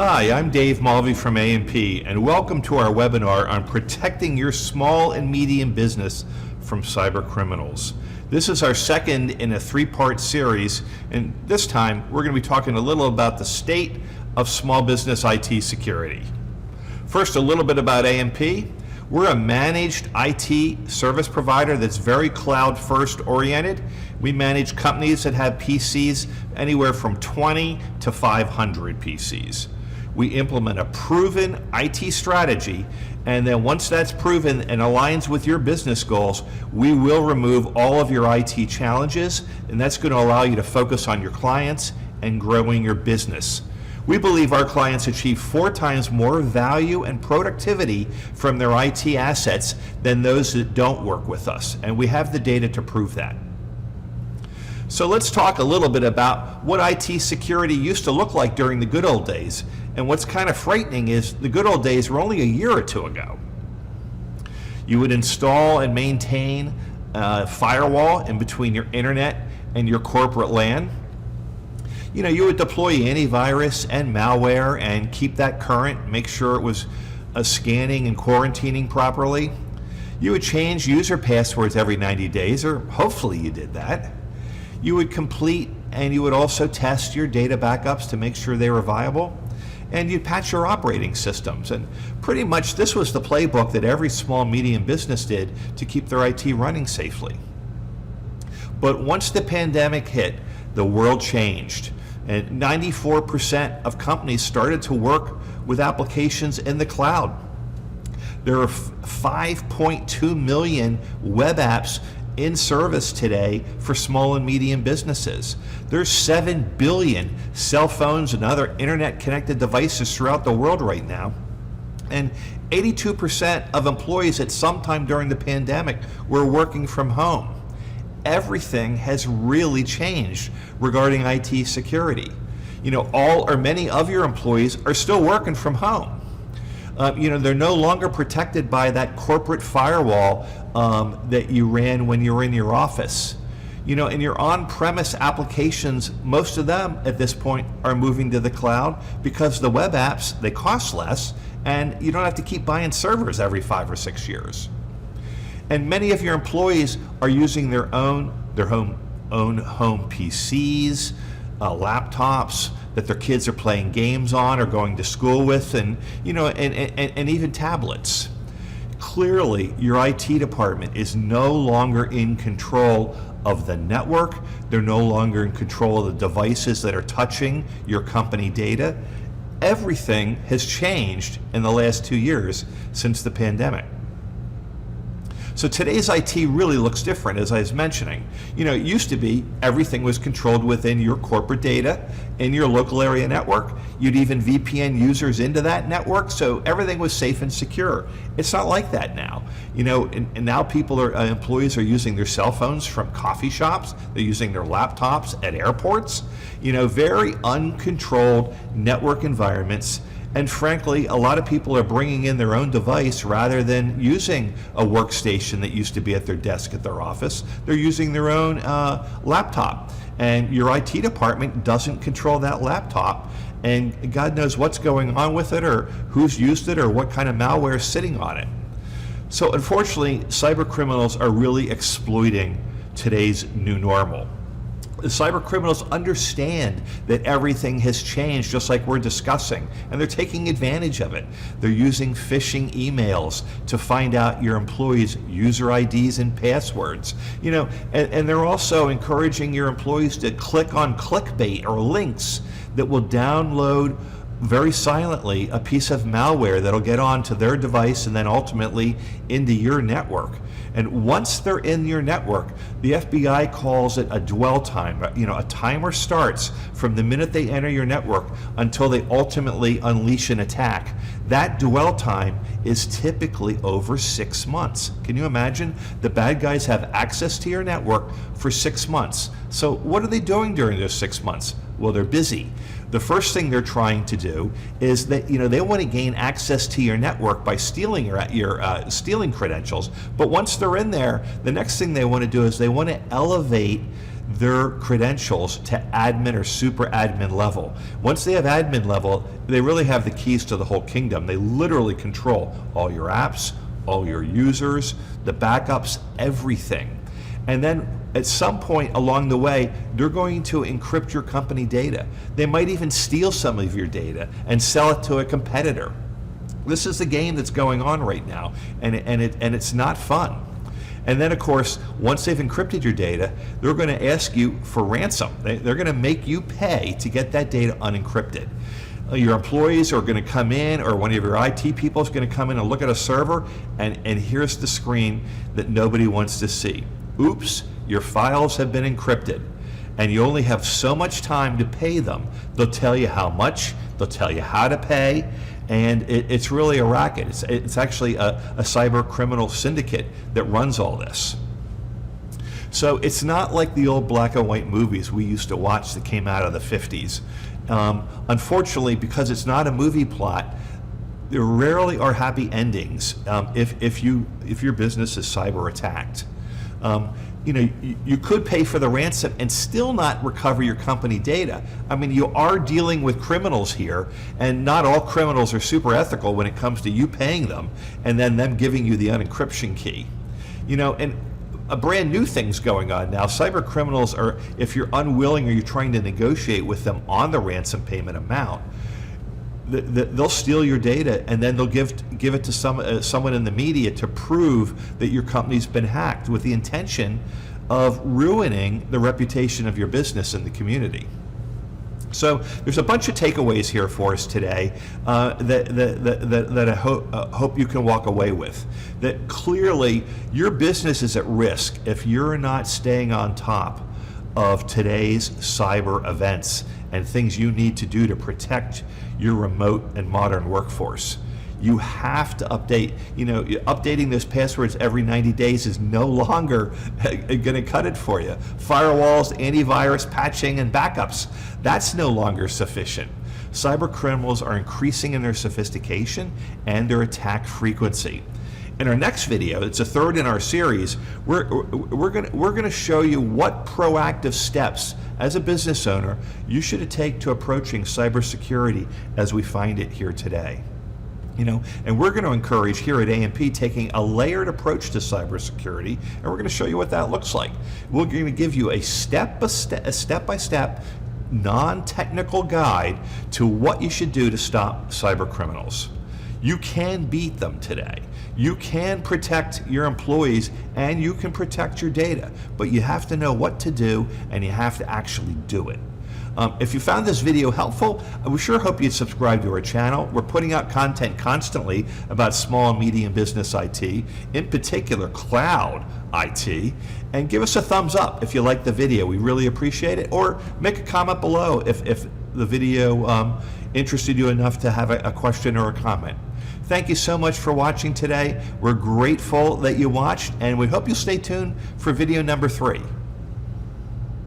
Hi, I'm Dave Mulvey from ANP, and welcome to our webinar on protecting your small and medium business from cyber criminals. This is our second in a three-part series, and this time we're going to be talking a little about the state of small business IT security. First, a little bit about ANP. We're a managed IT service provider that's very cloud-first oriented. We manage companies that have PCs anywhere from 20 to 500 PCs. We implement a proven IT strategy, and then once that's proven and aligns with your business goals, we will remove all of your IT challenges, and that's going to allow you to focus on your clients and growing your business. We believe our clients achieve 4 times more value and productivity from their IT assets than those that don't work with us, and we have the data to prove that. So let's talk a little bit about what IT security used to look like during the good old days. And what's kind of frightening is the good old days were only a year or two ago. You would install and maintain a firewall in between your internet and your corporate LAN. You would deploy antivirus and malware and keep that current, make sure it was scanning and quarantining properly. You would change user passwords every 90 days, or hopefully you did that. You would complete and you would also test your data backups to make sure they were viable. And you'd patch your operating systems. And pretty much this was the playbook that every small medium business did to keep their IT running safely. But once the pandemic hit, the world changed. And 94% of companies started to work with applications in the cloud. There are 5.2 million web apps in service today for small and medium businesses. There's 7 billion cell phones and other internet connected devices throughout the world right now. And 82% of employees at some time during the pandemic were working from home. Everything has really changed regarding IT security. All or many of your employees are still working from home. They're no longer protected by that corporate firewall that you ran when you were in your office. And your on-premise applications, most of them at this point are moving to the cloud because the web apps, they cost less, and you don't have to keep buying servers every 5 or 6 years. And many of your employees are using their own home PCs, laptops that their kids are playing games on or going to school with, and even tablets. Clearly, your IT department is no longer in control of the network. They're no longer in control of the devices that are touching your company data. Everything has changed in the last 2 years since the pandemic. So today's IT really looks different, as I was mentioning. It used to be everything was controlled within your corporate data in your local area network. You'd even VPN users into that network, so everything was safe and secure. It's not like that now. And now employees are using their cell phones from coffee shops. They're using their laptops at airports. Very uncontrolled network environments. And frankly, a lot of people are bringing in their own device rather than using a workstation that used to be at their desk at their office. They're using their own laptop. And your IT department doesn't control that laptop. And God knows what's going on with it, or who's used it, or what kind of malware is sitting on it. So unfortunately, cyber criminals are really exploiting today's new normal. The cyber criminals understand that everything has changed, just like we're discussing, and they're taking advantage of it. They're using phishing emails to find out your employees' user IDs and passwords. And they're also encouraging your employees to click on clickbait or links that will download very silently a piece of malware that'll get onto their device and then ultimately into your network. And once they're in your network, the FBI calls it a dwell time. A timer starts from the minute they enter your network until they ultimately unleash an attack. That dwell time is typically over 6 months. Can you imagine? The bad guys have access to your network for 6 months. So what are they doing during those 6 months? Well, they're busy. The first thing they're trying to do is that they want to gain access to your network by stealing your stealing credentials. But once they're in there, the next thing they want to do is they want to elevate their credentials to admin or super admin level. Once they have admin level, they really have the keys to the whole kingdom. They literally control all your apps, all your users, the backups, everything. And then at some point along the way, they're going to encrypt your company data. They might even steal some of your data and sell it to a competitor. This is the game that's going on right now, and it's not fun. And then, of course, once they've encrypted your data, they're going to ask you for ransom. They're going to make you pay to get that data unencrypted. Your employees are going to come in, or one of your IT people is going to come in and look at a server, and here's the screen that nobody wants to see. Oops, your files have been encrypted, and you only have so much time to pay them. They'll tell you how much, they'll tell you how to pay, and it's really a racket. It's actually a cyber criminal syndicate that runs all this. So it's not like the old black and white movies we used to watch that came out of the 50s. Unfortunately, because it's not a movie plot, there rarely are happy endings if your business is cyber attacked. You could pay for the ransom and still not recover your company data. I mean, you are dealing with criminals here, and not all criminals are super ethical when it comes to you paying them and then them giving you the unencryption key. And a brand new thing's going on now. Cyber criminals are, if you're unwilling or you're trying to negotiate with them on the ransom payment amount, they'll steal your data, and then they'll give it to someone in the media to prove that your company's been hacked, with the intention of ruining the reputation of your business in the community. So there's a bunch of takeaways here for us today that I hope you can walk away with. That clearly your business is at risk if you're not staying on top of today's cyber events and things you need to do to protect your remote and modern workforce. You have to update. Updating those passwords every 90 days is no longer going to cut it for you. Firewalls, antivirus, patching, and backups, that's no longer sufficient. Cyber criminals are increasing in their sophistication and their attack frequency. In our next video, it's a third in our series, we're going to show you what proactive steps as a business owner you should take to approaching cybersecurity as we find it here today. And we're going to encourage here at ANP taking a layered approach to cybersecurity, and we're going to show you what that looks like. We're going to give you a step-by-step, non-technical guide to what you should do to stop cyber criminals. You can beat them today. You can protect your employees and you can protect your data, but you have to know what to do and you have to actually do it. If you found this video helpful, we sure hope you'd subscribe to our channel. We're putting out content constantly about small and medium business IT, in particular cloud IT, and give us a thumbs up if you like the video. We really appreciate it, or make a comment below if the video interested you enough to have a question or a comment. Thank you so much for watching today. We're grateful that you watched, and we hope you'll stay tuned for video number 3.